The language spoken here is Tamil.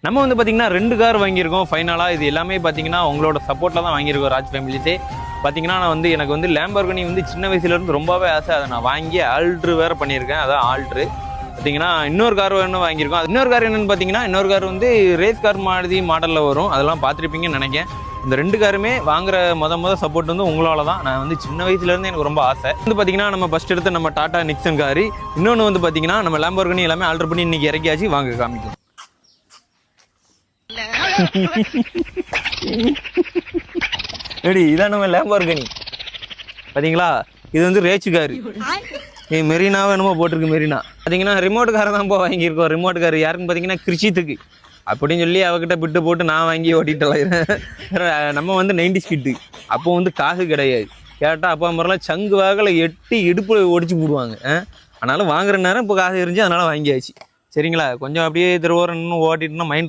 நம்ம வந்து பார்த்தீங்கன்னா 2 கார் வாங்கியிருக்கோம் ஃபைனலாக. இது எல்லாமே பார்த்தீங்கன்னா உங்களோட சப்போர்ட்டில் தான் வாங்கியிருக்கோம் ராஜ் ஃபேமிலிஸே. பார்த்தீங்கன்னா நான் வந்து எனக்கு வந்து லேம்பர்கினி வந்து சின்ன வயசுலேருந்து ரொம்பவே ஆசை. அதை நான் வாங்கி ஆல்ட்ரு வேறு பண்ணியிருக்கேன். அதான் ஆல்ட்ரு பார்த்தீங்கன்னா இன்னொரு கார் வேணும் வாங்கியிருக்கோம். இன்னொரு கார் என்னென்னு பார்த்தீங்கன்னா இன்னொரு கார் வந்து ரேஸ் கார் மாதிரி மாடலில் வரும். அதெல்லாம் பார்த்துருப்பீங்கன்னு நினைக்கிறேன். இந்த 2 காருமே வாங்குற மொதல் சப்போர்ட் வந்து உங்களால் தான். நான் வந்து சின்ன வயசுலேருந்து எனக்கு ரொம்ப ஆசை. வந்து பார்த்தீங்கன்னா நம்ம ஃபஸ்ட் எடுத்து நம்ம டாடா நிக்சன் காரு, இன்னொன்று வந்து பார்த்தீங்கன்னா நம்ம லேம்பர்கினி எல்லாமே ஆல்ட்ரு பண்ணி இன்றைக்கி இறக்கியாச்சு. வாங்க காமிக்கும். ரெடி, இதான் நம்ம லேம்பர்கினி பார்த்தீங்களா. இது வந்து ரேச்சு காரு. மெரினாவை என்னமோ போட்டிருக்கு. மெரினா பார்த்தீங்கன்னா ரிமோட் காரை தான் வாங்கியிருக்கோம். ரிமோட் கார் யாருன்னு பார்த்தீங்கன்னா கிருஷித்துக்கு அப்படின்னு சொல்லி அவகிட்ட பிட்டு போட்டு நான் வாங்கி ஓட்டிட்டு நம்ம வந்து 90s கிட்டு. அப்போ வந்து காசு கிடையாது. கேட்டால் அப்பா மாதிரிலாம் சங்கு வாக்கில் எட்டி இடுப்பில் ஒடிச்சு போடுவாங்க. அதனால் வாங்குற நேரம் இப்போ காசு இருந்துச்சு, அதனால் வாங்கியாச்சு. சரிங்களா. கொஞ்சம் அப்படியே திருவோரம் இன்னும் ஓட்டிட்டுனா மைண்ட்